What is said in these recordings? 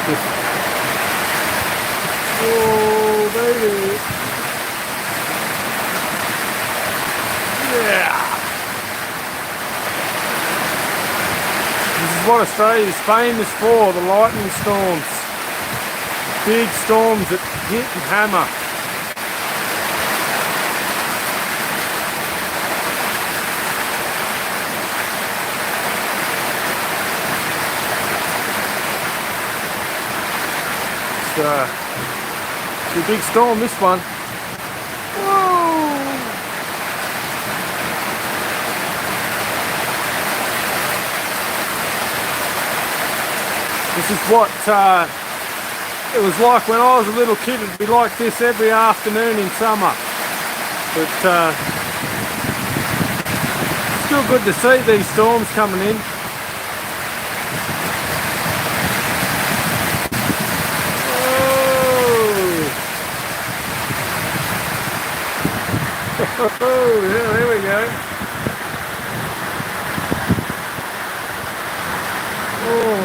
Just, oh, baby. Yeah. This is what Australia is famous for, the lightning storms. Big storms that hit and hammer. It's a big storm, this one. Whoa! This is what it was like when I was a little kid. It'd be like this every afternoon in summer. But still good to see these storms coming in. Oh, yeah, there we go. Oh,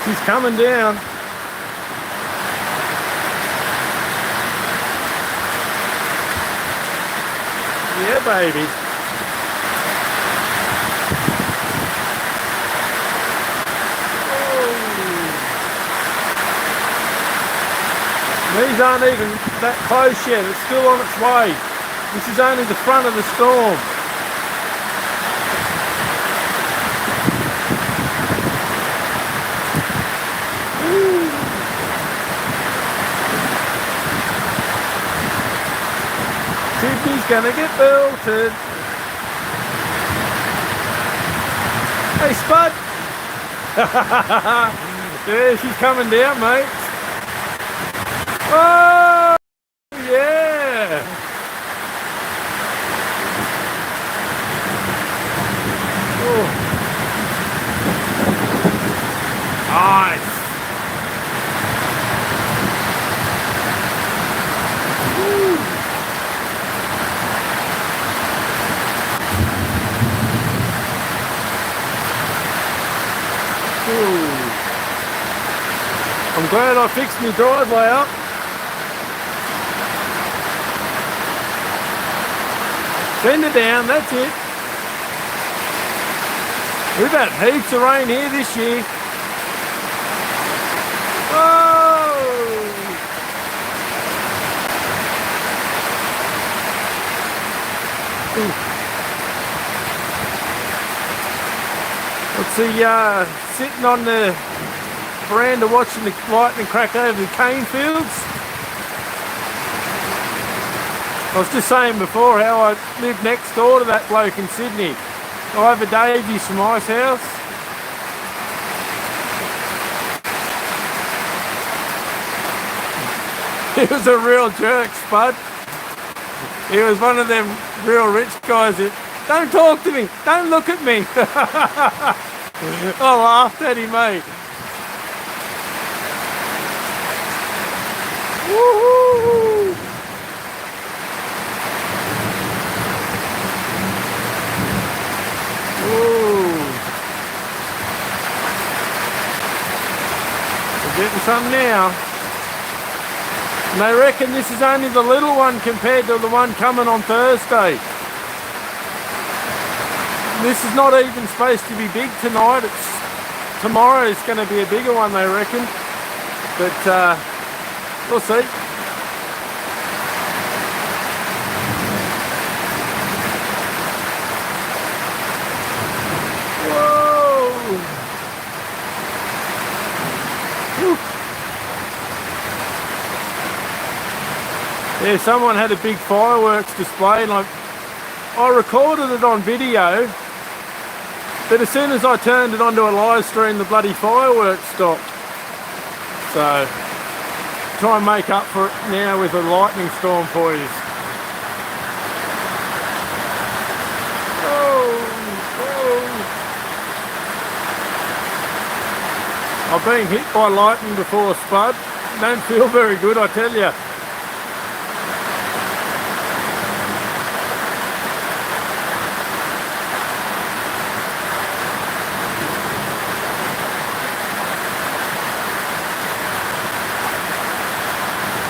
she's coming down. Yeah, baby. Oh. These aren't even that close yet. It's still on its way. This is only the front of the storm. Sydney's gonna get belted. Hey, Spud. Yeah, she's coming down, mate. Oh, yeah. Oh. Nice. Woo. I'm glad I fixed my driveway up. Send it down, that's it. We've had heaps of rain here this year. Whoa! Let's see, sitting on the veranda watching the lightning crack over the cane fields. I was just saying before how I live next door to that bloke in Sydney. Over Davies from Ice House. He was a real jerk, Spud. He was one of them real rich guys that, don't talk to me, don't look at me. I laughed at him, mate. Woo-hoo-hoo. We're getting some now. And they reckon this is only the little one compared to the one coming on Thursday. This is not even supposed to be big tonight. Tomorrow is going to be a bigger one, they reckon. But we'll see. Yeah, someone had a big fireworks display and I recorded it on video, but as soon as I turned it onto a live stream, the bloody fireworks stopped. So, try and make up for it now with a lightning storm for you. I've been hit by lightning before, Spud. Don't feel very good, I tell you.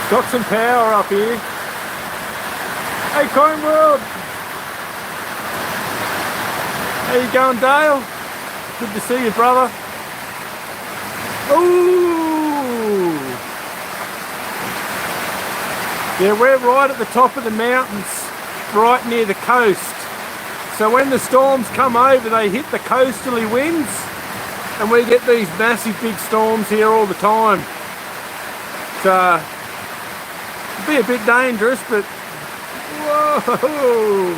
Got some power up here. Hey, Coin World. How you going, Dale? Good to see you, brother. Ooh. Yeah, we're right at the top of the mountains, right near the coast. So when the storms come over, they hit the coasterly winds, and we get these massive big storms here all the time. So it'd be a bit dangerous, but whoa!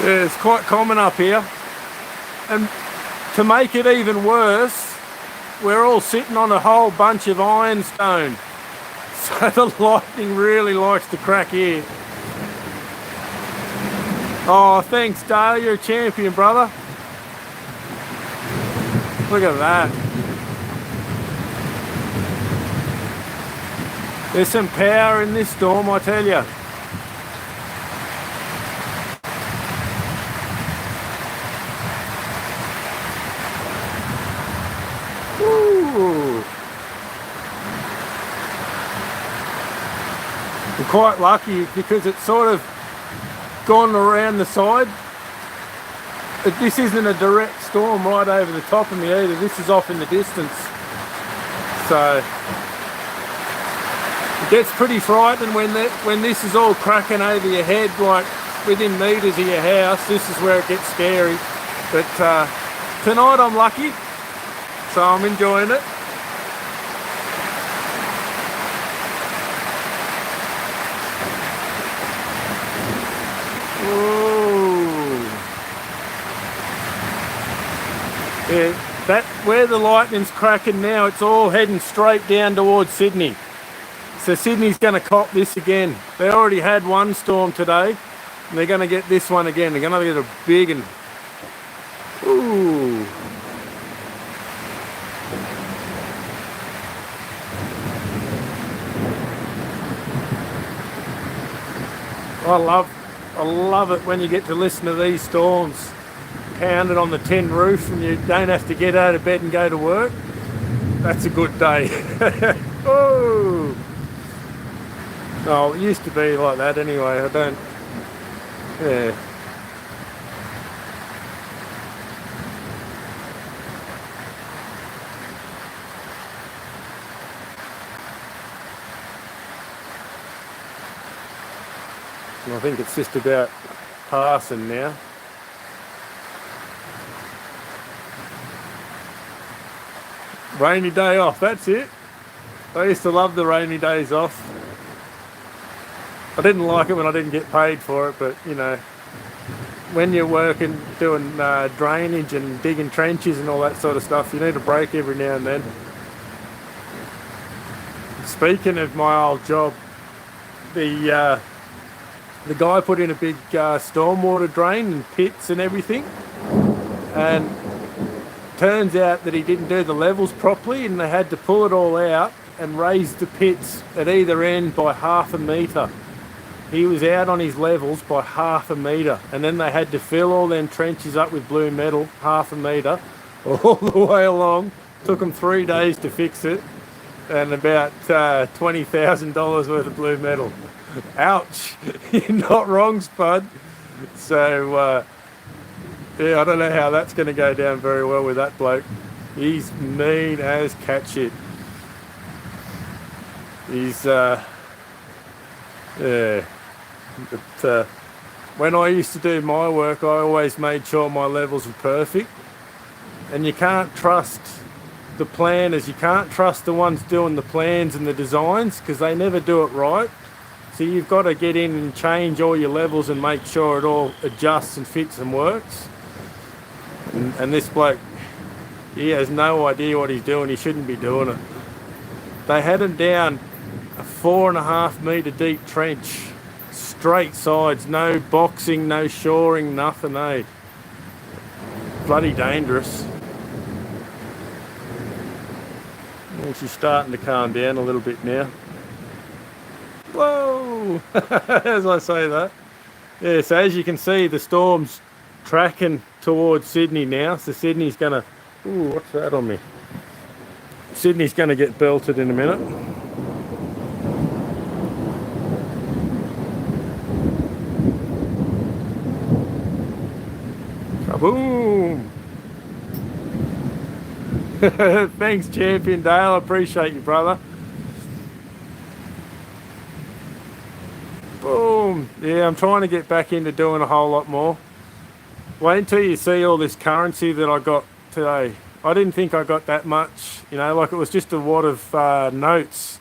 Yeah, it's quite common up here. And to make it even worse, we're all sitting on a whole bunch of ironstone. So the lightning really likes to crack here. Oh, thanks, Dale. You're a champion, brother. Look at that. There's some power in this storm, I tell you. Ooh. I'm quite lucky because it's sort of gone around the side. This isn't a direct storm right over the top of me either. This is off in the distance. So it gets pretty frightening when this is all cracking over your head, like within metres of your house. This is where it gets scary. But tonight I'm lucky, so I'm enjoying it. Yeah, that where the lightning's cracking now, it's all heading straight down towards Sydney. So Sydney's going to cop this again. They already had one storm today, and they're going to get this one again. They're going to get a big one. Ooh. I love it when you get to listen to these storms pounded on the tin roof and you don't have to get out of bed and go to work. That's a good day. Oh, no, it used to be like that anyway. I don't. Yeah. I think it's just about passing now. Rainy day off, that's it. I used to love the rainy days off. I didn't like it when I didn't get paid for it, but you know, when you're working, doing drainage and digging trenches and all that sort of stuff, you need a break every now and then. Speaking of my old job, the guy put in a big stormwater drain and pits and everything, and turns out that he didn't do the levels properly and they had to pull it all out and raise the pits at either end by 1/2 metre. He was out on his levels by 1/2 metre, and then they had to fill all them trenches up with blue metal 1/2 metre all the way along. Took them 3 days to fix it, and about $20,000 worth of blue metal. Ouch. You're not wrong, Spud. So yeah, I don't know how that's going to go down very well with that bloke. He's mean as cat shit. He's yeah. But when I used to do my work, I always made sure my levels were perfect. And you can't trust the planners. You can't trust the ones doing the plans and the designs because they never do it right. So you've got to get in and change all your levels and make sure it all adjusts and fits and works. And this bloke, he has no idea what he's doing. He shouldn't be doing it. They had him down a 4.5 metre deep trench, straight sides, no boxing, no shoring, nothing, eh? Bloody dangerous. Well, she's starting to calm down a little bit now. Whoa! As I say that. Yeah, so as you can see, the storm's tracking towards Sydney now. So Sydney's gonna... Ooh, what's that on me? Sydney's going to get belted in a minute. Kaboom! Thanks, Champion Dale. I appreciate you, brother. Boom! Yeah, I'm trying to get back into doing a whole lot more. Wait until you see all this currency that I got today. I didn't think I got that much, you know, like it was just a wad of notes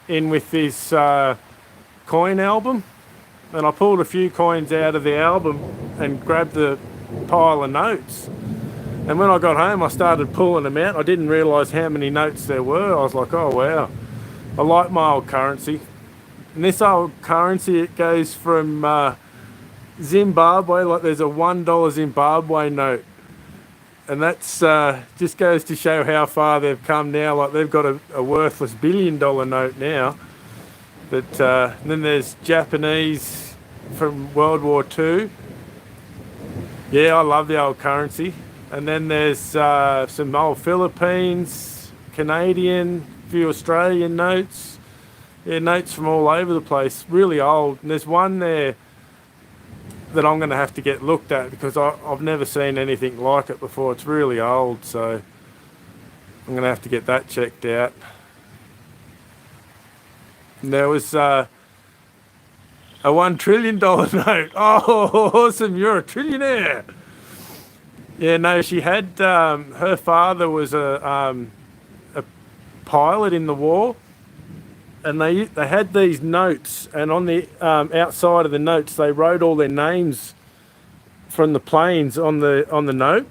in with this coin album. And I pulled a few coins out of the album and grabbed the pile of notes. And when I got home, I started pulling them out. I didn't realise how many notes there were. I was like, oh, wow. I like my old currency. And this old currency, it goes from Zimbabwe, like there's a $1 Zimbabwe note. And that's just goes to show how far they've come now. Like they've got a worthless $1 billion note now. But then there's Japanese from World War II. Yeah, I love the old currency. And then there's some old Philippines, Canadian, a few Australian notes. Yeah, notes from all over the place, really old. And there's one there that I'm going to have to get looked at because I've never seen anything like it before. It's really old, so I'm going to have to get that checked out. And there was a $1 trillion note. Oh, awesome, you're a trillionaire. Yeah, no, she had, her father was a pilot in the war. And they had these notes, and on the outside of the notes, they wrote all their names from the planes on the note.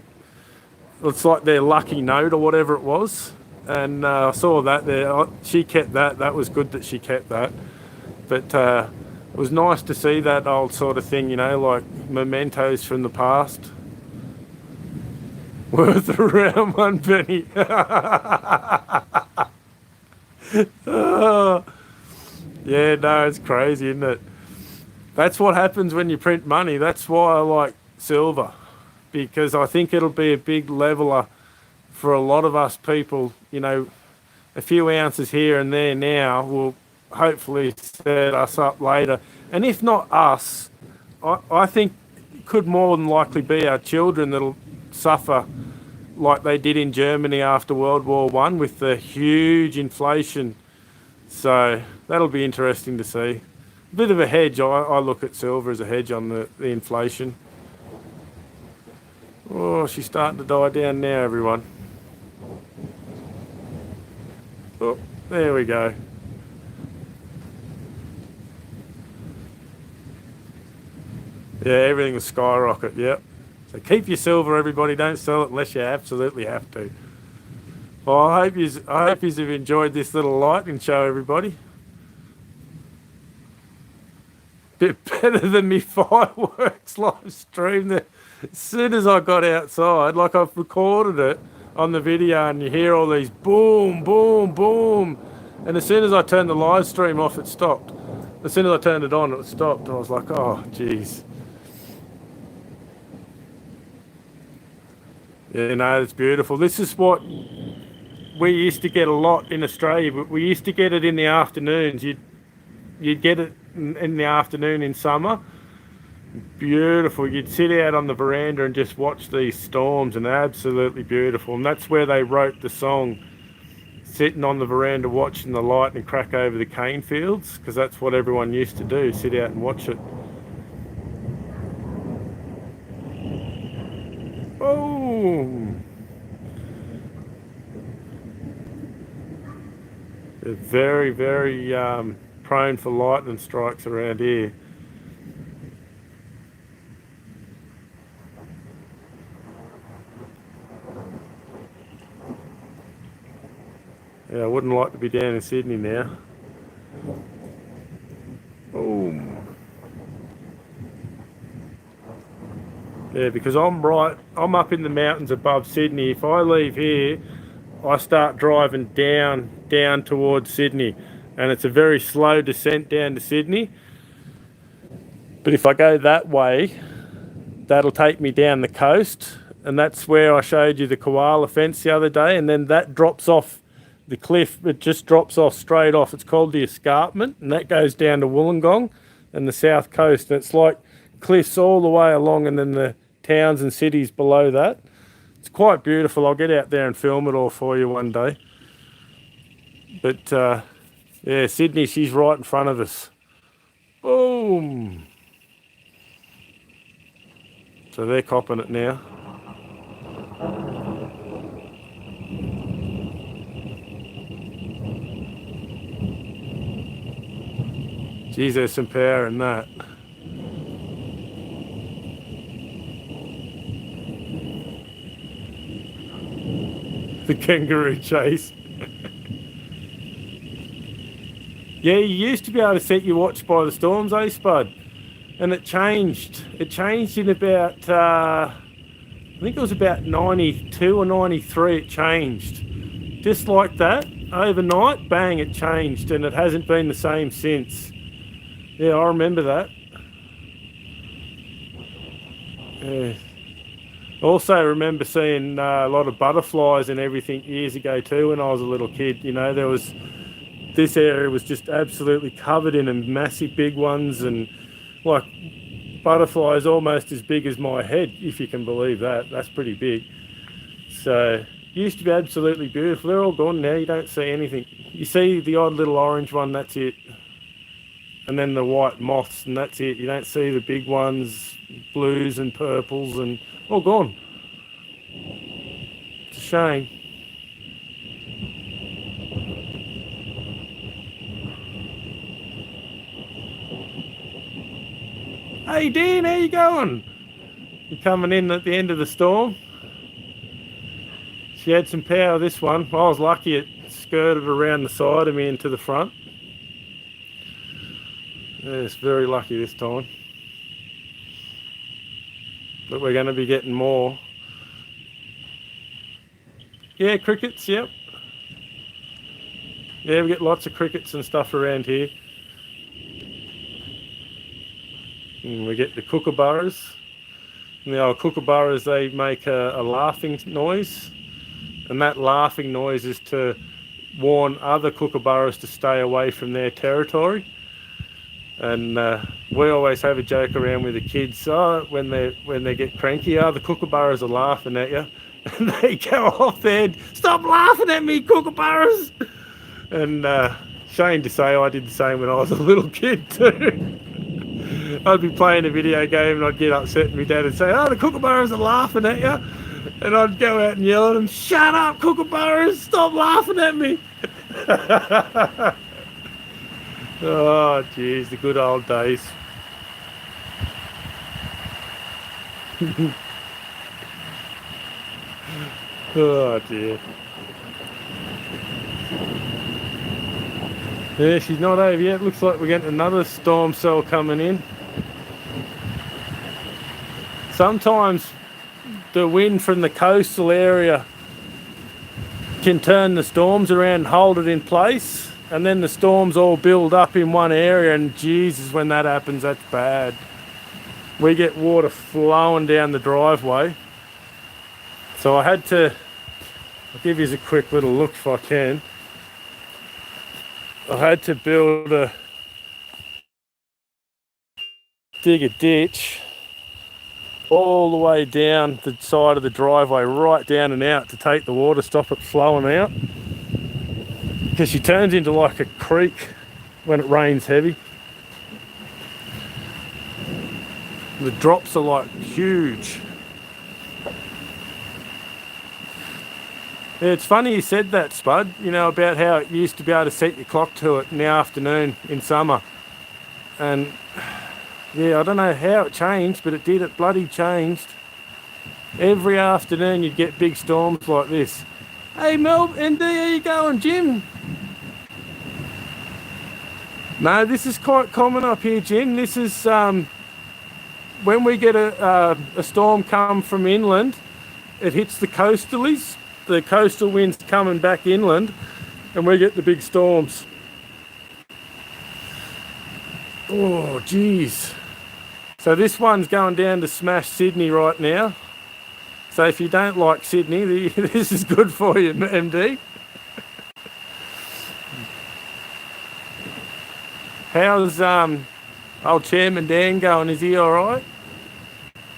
It's like their lucky note or whatever it was. And I saw that there. She kept that. That was good that she kept that. But it was nice to see that old sort of thing, you know, like mementos from the past. Worth around 1 penny. Oh, yeah, no, it's crazy, isn't it? That's what happens when you print money. That's why I like silver, because I think it'll be a big leveler for a lot of us people. You know, a few ounces here and there now will hopefully set us up later. And if not us, I think it could more than likely be our children that'll suffer like they did in Germany after World War I with the huge inflation. So that'll be interesting to see. A bit of a hedge. I look at silver as a hedge on the inflation. Oh, she's starting to die down now, everyone. Oh, there we go. Yeah, everything will skyrocket, yep. So keep your silver, everybody. Don't sell it unless you absolutely have to. Well, I hope you've enjoyed this little lightning show, everybody. Bit better than me fireworks live stream. As soon as I got outside, like I've recorded it on the video, and you hear all these boom, boom, boom. And as soon as I turned the live stream off, it stopped. As soon as I turned it on, it stopped. I was like, oh, geez. Yeah, no, it's beautiful. This is what we used to get a lot in Australia, but we used to get it in the afternoons. You'd get it in the afternoon in summer. Beautiful. You'd sit out on the veranda and just watch these storms, and they're absolutely beautiful. And that's where they wrote the song, sitting on the veranda watching the lightning crack over the cane fields, because that's what everyone used to do, sit out and watch it. Oh, they're very, very prone for lightning strikes around here. Yeah, I wouldn't like to be down in Sydney now. Boom. Yeah, because I'm up in the mountains above Sydney. If I leave here, I start driving down towards Sydney, and it's a very slow descent down to Sydney. But if I go that way, that'll take me down the coast, and that's where I showed you the koala fence the other day, and then that drops off the cliff, it just drops off straight off. It's called the escarpment, and that goes down to Wollongong and the south coast. And it's like cliffs all the way along, and then the towns and cities below that. It's quite beautiful. I'll get out there and film it all for you one day. But yeah, Sydney, she's right in front of us. Boom. So they're copping it now. Geez, there's some power in that. The kangaroo chase. Yeah, you used to be able to set your watch by the storms, eh, Spud? And it changed. It changed in about, I think it was about 92 or 93 it changed. Just like that, overnight, bang, it changed, and it hasn't been the same since. Yeah, I remember that. Yeah. Also remember seeing a lot of butterflies and everything years ago too when I was a little kid. You know, this area was just absolutely covered in them, massive big ones, and like butterflies almost as big as my head, if you can believe that. That's pretty big. So used to be absolutely beautiful. They're all gone now. You don't see anything. You see the odd little orange one, that's it. And then the white moths, and that's it. You don't see the big ones, blues and purples, and all gone. It's a shame. Hey Dan, how you going? You coming in at the end of the storm? She had some power, this one. I was lucky it skirted around the side of me into the front. Yeah, it's very lucky this time. But we're going to be getting more. Yeah, crickets, yep. Yeah, we get lots of crickets and stuff around here. And we get the kookaburras. And the old kookaburras, they make a laughing noise. And that laughing noise is to warn other kookaburras to stay away from their territory. And we always have a joke around with the kids, when they get cranky, the kookaburras are laughing at you. And they go off there, stop laughing at me, kookaburras! And shame to say, I did the same when I was a little kid too. I'd be playing a video game and I'd get upset and my dad would say, the kookaburras are laughing at you. And I'd go out and yell at them, shut up, kookaburras, stop laughing at me. Oh, geez, the good old days. Oh, dear. Yeah, she's not over yet. Looks like we're getting another storm cell coming in. Sometimes the wind from the coastal area can turn the storms around and hold it in place. And then the storms all build up in one area, and Jesus, when that happens, that's bad. We get water flowing down the driveway. So I had to, I'll give you a quick little look if I can. I had to dig a ditch all the way down the side of the driveway, right down and out to take the water, stop it flowing out. Because she turns into like a creek when it rains heavy. The drops are like huge. Yeah, it's funny you said that, Spud, you know, about how it used to be able to set your clock to it in the afternoon in summer. And yeah, I don't know how it changed, but it did, it bloody changed. Every afternoon you'd get big storms like this. Hey Mel, ND, how you going, Jim? No, this is quite common up here, Jim. This is when we get a storm come from inland, it hits the coastalies. The coastal winds coming back inland, and we get the big storms. Oh, geez. So this one's going down to smash Sydney right now. So if you don't like Sydney, this is good for you, MD. How's old Chairman Dan going? Is he all right?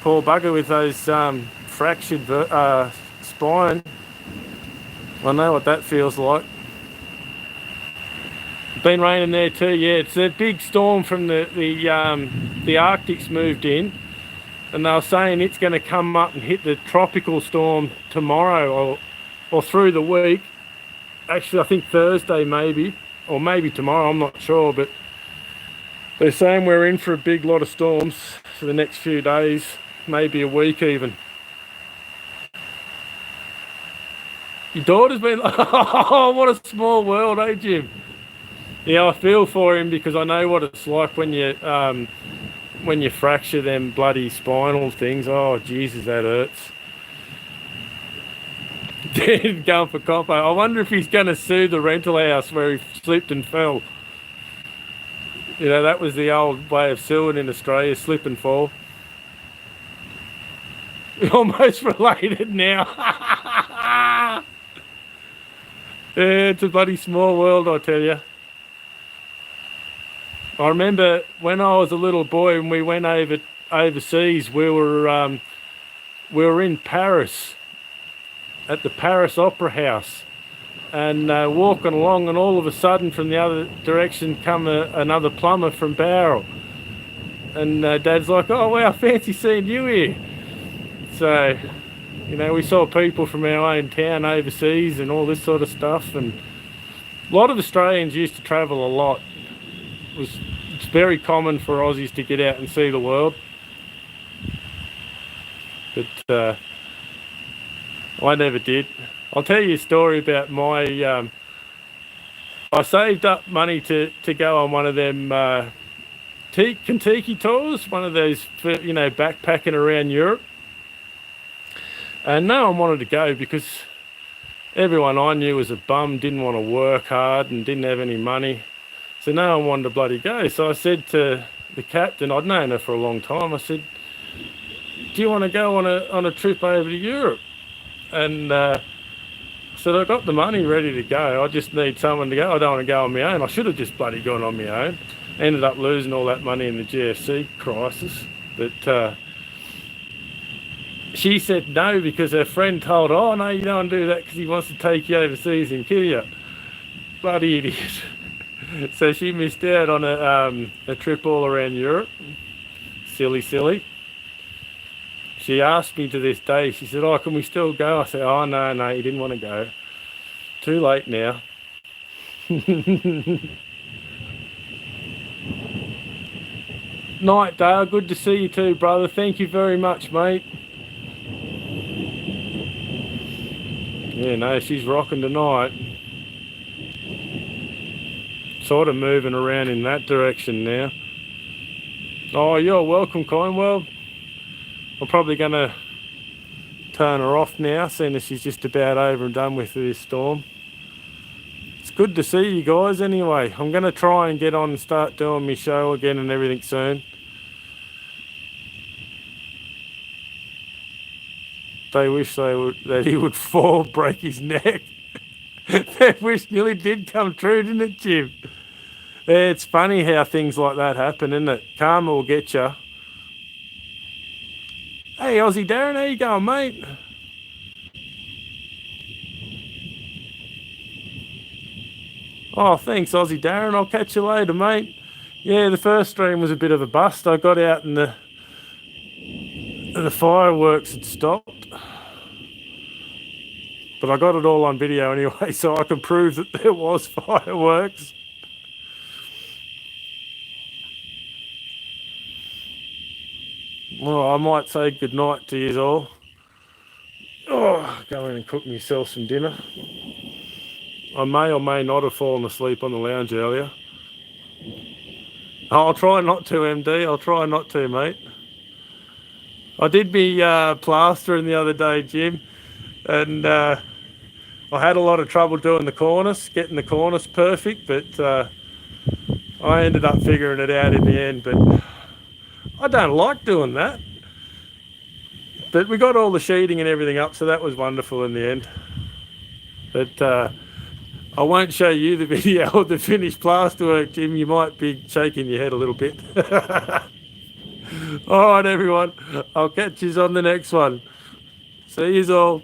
Poor bugger with those fractured spine. I know what that feels like. It's been raining there too. Yeah, it's a big storm from the Arctic's moved in, and they were saying it's going to come up and hit the tropical storm tomorrow or through the week. Actually, I think Thursday maybe, or maybe tomorrow. I'm not sure, but they're saying we're in for a big lot of storms for the next few days, maybe a week even. Your daughter's been, oh, what a small world, eh, Jim? Yeah, I feel for him because I know what it's like when you fracture them bloody spinal things. Oh, Jesus, that hurts. Dead going for compo. I wonder if he's going to sue the rental house where he slipped and fell. You know, that was the old way of suing in Australia, slip and fall. Almost related now. Yeah, it's a bloody small world, I tell you. I remember when I was a little boy and we went overseas, we were in Paris at the Paris Opera House, and walking along, and all of a sudden from the other direction come another plumber from Barrel, and Dad's like, "Oh wow, fancy seeing you here." So, you know, we saw people from our own town overseas and all this sort of stuff, and a lot of Australians used to travel a lot. It's very common for Aussies to get out and see the world, but I never did. I'll tell you a story about my I saved up money to go on one of them Kentucky tours, one of those for, you know, backpacking around Europe, and no one wanted to go because everyone I knew was a bum, didn't want to work hard and didn't have any money. So no one wanted to bloody go. So I said to the captain, I'd known her for a long time, I said, "Do you want to go on a trip over to Europe?" And I said, "I've got the money ready to go. I just need someone to go. I don't want to go on my own." I should have just bloody gone on my own. Ended up losing all that money in the GFC crisis. But she said no because her friend told her, "Oh no, you don't do that because he wants to take you overseas and kill you." Bloody idiot. So she missed out on a trip all around Europe. Silly. She asked me to this day, she said, "Oh, can we still go?" I said, "Oh, no, you didn't want to go. Too late now." Night, Dale. Good to see you too, brother. Thank you very much, mate. Yeah, no, she's rocking tonight. Sort of moving around in that direction now. Oh, you're welcome, Cornwell. I'm probably going to turn her off now, seeing as she's just about over and done with this storm. It's good to see you guys anyway. I'm going to try and get on and start doing my show again and everything soon. They wish that he would fall, break his neck. That wish nearly did come true, didn't it, Jim? It's funny how things like that happen, isn't it? Karma will get you. Hey, Aussie Darren, how you going, mate? Oh, thanks, Aussie Darren. I'll catch you later, mate. Yeah, the first stream was a bit of a bust. I got out and the fireworks had stopped. But I got it all on video anyway, so I can prove that there was fireworks. Well, I might say goodnight to you all. Oh, go in and cook myself some dinner. I may or may not have fallen asleep on the lounge earlier. I'll try not to, MD. I'll try not to, mate. I did me plastering the other day, Jim, and I had a lot of trouble doing the cornice, getting the cornice perfect, but I ended up figuring it out in the end. But I don't like doing that. But we got all the sheeting and everything up, so that was wonderful in the end. But I won't show you the video of the finished plasterwork, Jim. You might be shaking your head a little bit. All right, everyone. I'll catch you on the next one. See you all.